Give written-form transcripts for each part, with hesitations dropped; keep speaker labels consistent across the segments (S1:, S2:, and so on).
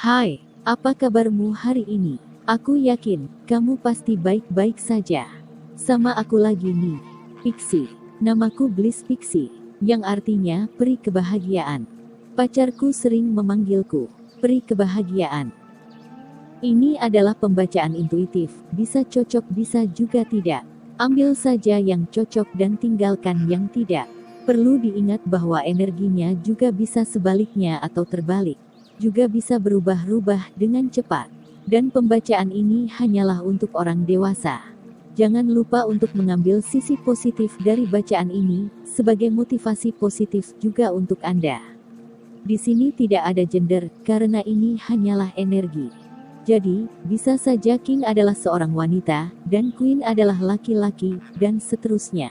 S1: Hai, apa kabarmu hari ini? Aku yakin, kamu pasti baik-baik saja. Sama aku lagi nih, Pixie. Namaku Bliss Pixie, yang artinya peri kebahagiaan. Pacarku sering memanggilku peri kebahagiaan. Ini adalah pembacaan intuitif, bisa cocok bisa juga tidak. Ambil saja yang cocok dan tinggalkan yang tidak. Perlu diingat bahwa energinya juga bisa sebaliknya atau terbalik. Juga bisa berubah-ubah dengan cepat. Dan pembacaan ini hanyalah untuk orang dewasa. Jangan lupa untuk mengambil sisi positif dari bacaan ini, sebagai motivasi positif juga untuk Anda. Di sini tidak ada gender, karena ini hanyalah energi. Jadi, bisa saja King adalah seorang wanita, dan Queen adalah laki-laki, dan seterusnya.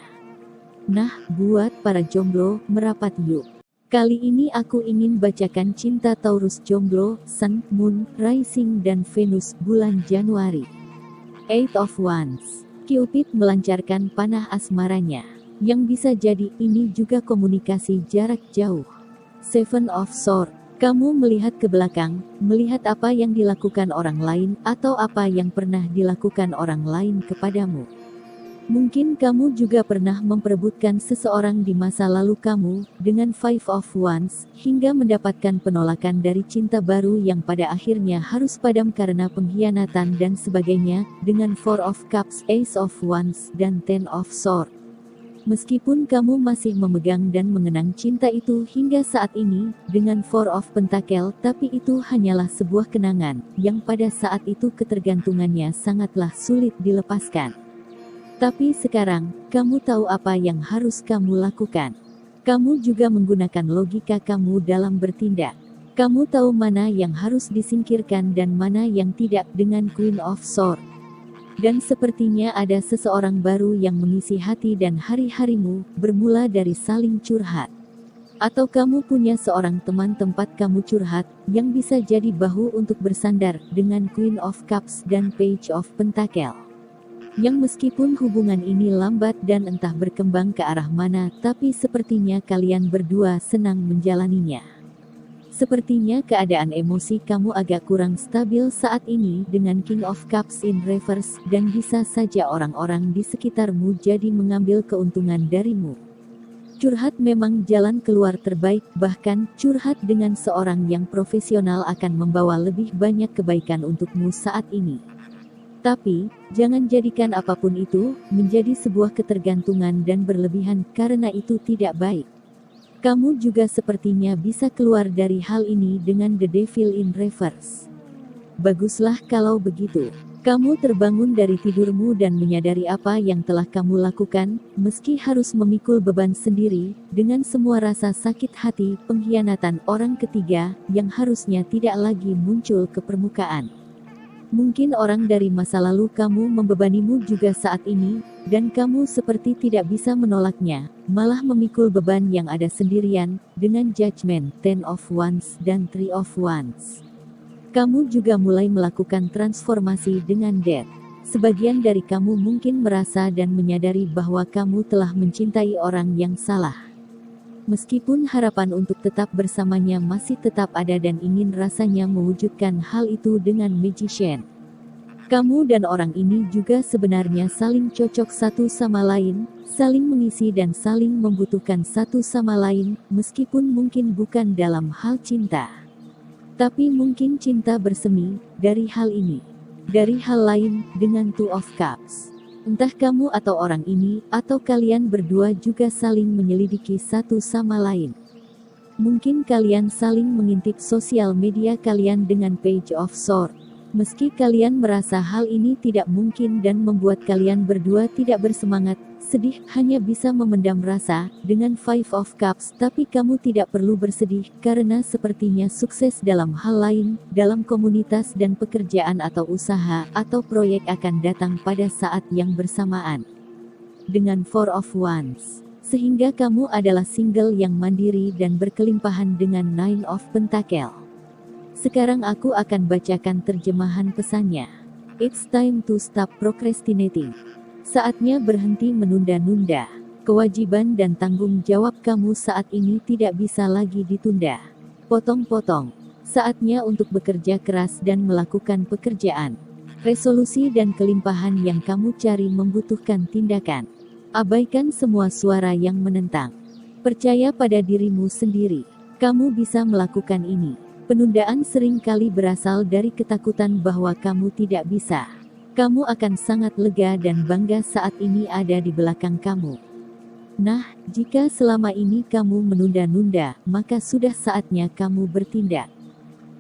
S1: Nah, buat para jomblo, merapat yuk. Kali ini aku ingin bacakan cinta Taurus jomblo, Sun, Moon, Rising dan Venus bulan Januari. Eight of Wands. Cupid melancarkan panah asmaranya. Yang bisa jadi ini juga komunikasi jarak jauh. Seven of Swords. Kamu melihat ke belakang, melihat apa yang dilakukan orang lain, atau apa yang pernah dilakukan orang lain kepadamu. Mungkin kamu juga pernah memperebutkan seseorang di masa lalu kamu, dengan Five of Wands, hingga mendapatkan penolakan dari cinta baru yang pada akhirnya harus padam karena pengkhianatan dan sebagainya, dengan Four of Cups, Ace of Wands, dan Ten of Swords. Meskipun kamu masih memegang dan mengenang cinta itu hingga saat ini, dengan Four of Pentacle, tapi itu hanyalah sebuah kenangan, yang pada saat itu ketergantungannya sangatlah sulit dilepaskan. Tapi sekarang, kamu tahu apa yang harus kamu lakukan. Kamu juga menggunakan logika kamu dalam bertindak. Kamu tahu mana yang harus disingkirkan dan mana yang tidak dengan Queen of Swords. Dan sepertinya ada seseorang baru yang mengisi hati dan hari-harimu, bermula dari saling curhat. Atau kamu punya seorang teman tempat kamu curhat, yang bisa jadi bahu untuk bersandar, dengan Queen of Cups dan Page of Pentacle. Yang meskipun hubungan ini lambat dan entah berkembang ke arah mana, tapi sepertinya kalian berdua senang menjalaninya. Sepertinya keadaan emosi kamu agak kurang stabil saat ini dengan King of Cups in reverse, dan bisa saja orang-orang di sekitarmu jadi mengambil keuntungan darimu. Curhat memang jalan keluar terbaik, bahkan curhat dengan seorang yang profesional akan membawa lebih banyak kebaikan untukmu saat ini. Tapi, jangan jadikan apapun itu menjadi sebuah ketergantungan dan berlebihan, karena itu tidak baik. Kamu juga sepertinya bisa keluar dari hal ini dengan The Devil in Reverse. Baguslah kalau begitu. Kamu terbangun dari tidurmu dan menyadari apa yang telah kamu lakukan, meski harus memikul beban sendiri, dengan semua rasa sakit hati, pengkhianatan orang ketiga, yang harusnya tidak lagi muncul ke permukaan. Mungkin orang dari masa lalu kamu membebanimu juga saat ini, dan kamu seperti tidak bisa menolaknya, malah memikul beban yang ada sendirian, dengan Judgment, Ten of Wands, dan Three of Wands. Kamu juga mulai melakukan transformasi dengan Death. Sebagian dari kamu mungkin merasa dan menyadari bahwa kamu telah mencintai orang yang salah. Meskipun harapan untuk tetap bersamanya masih tetap ada dan ingin rasanya mewujudkan hal itu dengan Magician. Kamu dan orang ini juga sebenarnya saling cocok satu sama lain, saling mengisi dan saling membutuhkan satu sama lain, meskipun mungkin bukan dalam hal cinta. Tapi mungkin cinta bersemi, dari hal ini. Dari hal lain, dengan Two of Cups. Entah kamu atau orang ini, atau kalian berdua juga saling menyelidiki satu sama lain. Mungkin kalian saling mengintip sosial media kalian dengan Page of Swords. Meski kalian merasa hal ini tidak mungkin dan membuat kalian berdua tidak bersemangat, sedih, hanya bisa memendam rasa, dengan Five of Cups, tapi kamu tidak perlu bersedih, karena sepertinya sukses dalam hal lain, dalam komunitas dan pekerjaan atau usaha, atau proyek akan datang pada saat yang bersamaan. Dengan Four of Wands. Sehingga kamu adalah single yang mandiri dan berkelimpahan dengan Nine of Pentacle. Sekarang aku akan bacakan terjemahan pesannya. It's time to stop procrastinating. Saatnya berhenti menunda-nunda. Kewajiban dan tanggung jawab kamu saat ini tidak bisa lagi ditunda. Potong-potong. Saatnya untuk bekerja keras dan melakukan pekerjaan. Resolusi dan kelimpahan yang kamu cari membutuhkan tindakan. Abaikan semua suara yang menentang. Percaya pada dirimu sendiri. Kamu bisa melakukan ini. Penundaan sering kali berasal dari ketakutan bahwa kamu tidak bisa. Kamu akan sangat lega dan bangga saat ini ada di belakang kamu. Nah, jika selama ini kamu menunda-nunda, maka sudah saatnya kamu bertindak.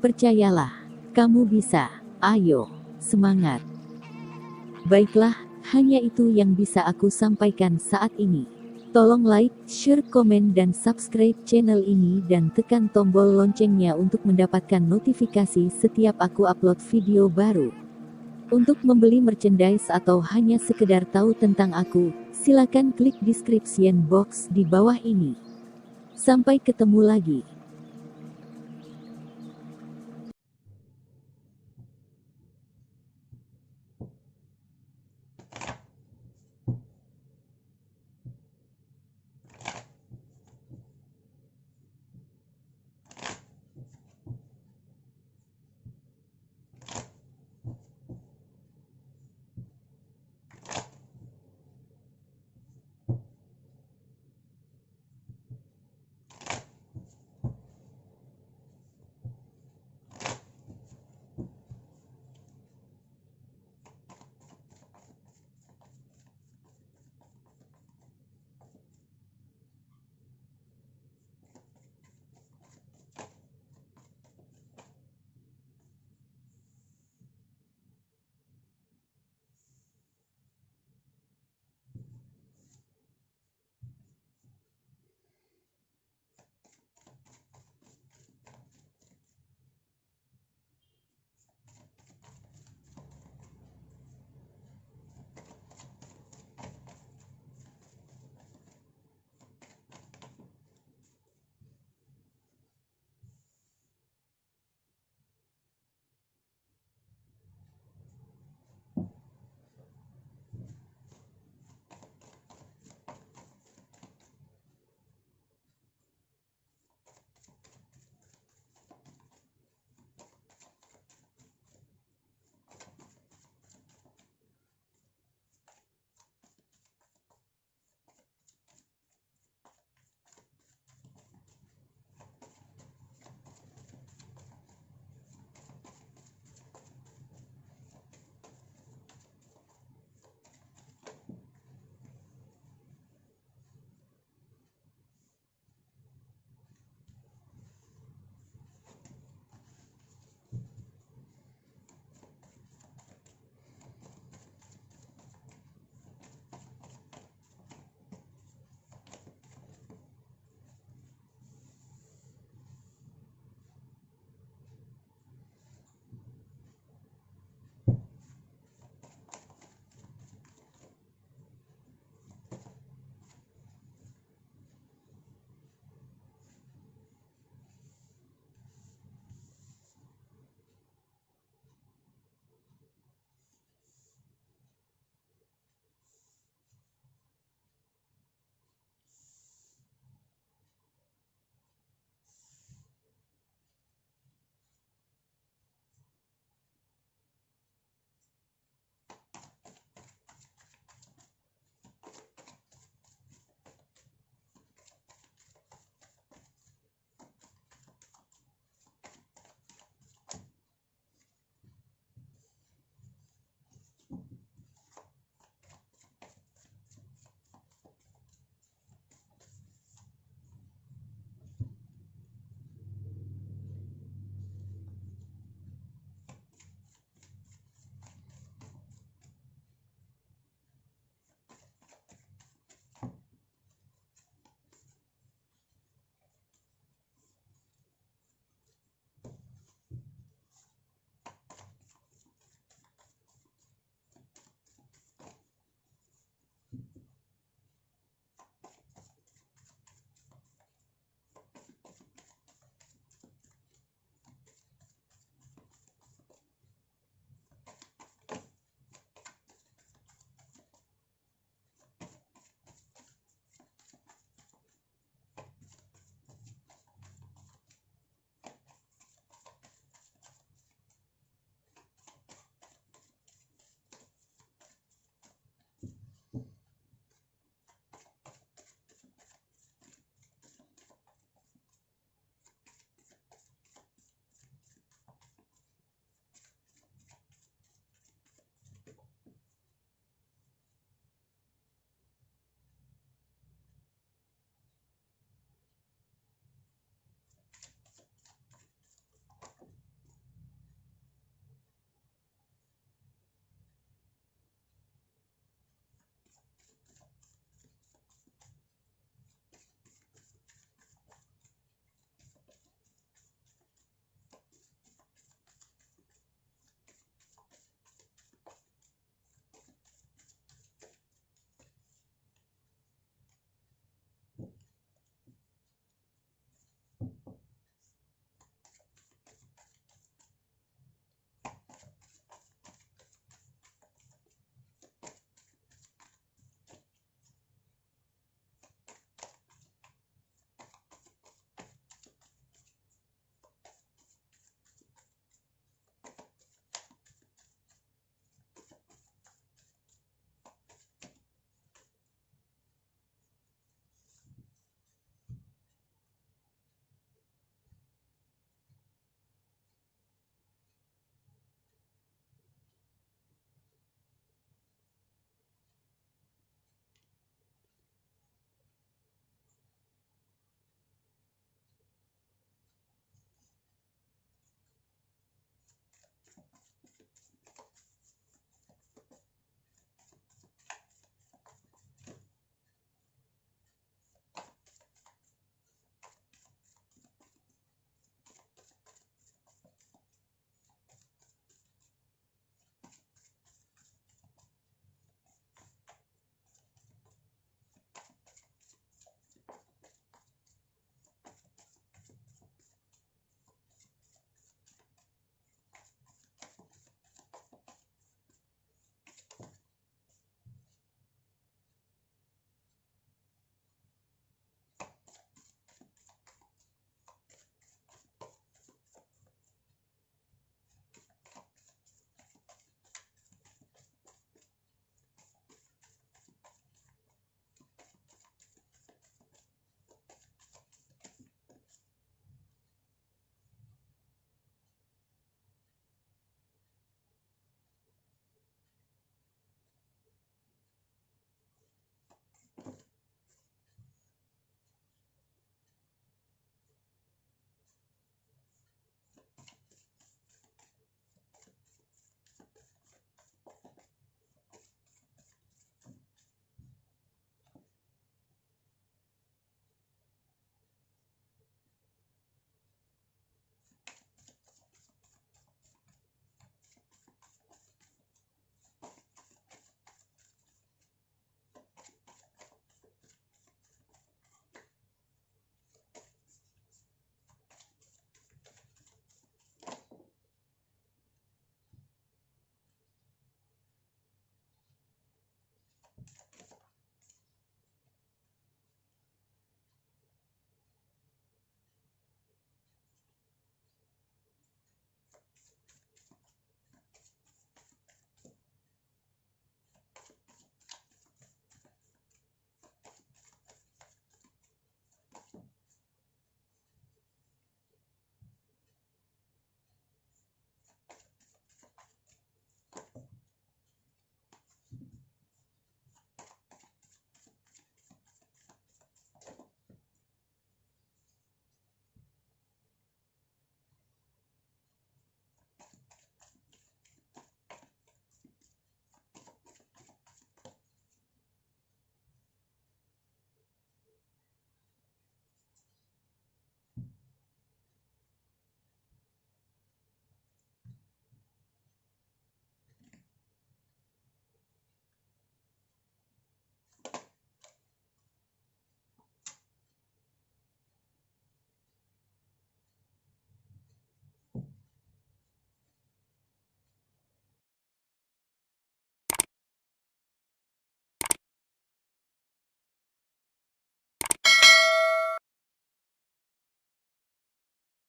S1: Percayalah, kamu bisa. Ayo, semangat. Baiklah, hanya itu yang bisa aku sampaikan saat ini. Tolong like, share, komen, dan subscribe channel ini dan tekan tombol loncengnya untuk mendapatkan notifikasi setiap aku upload video baru. Untuk membeli merchandise atau hanya sekedar tahu tentang aku, silakan klik description box di bawah ini. Sampai ketemu lagi.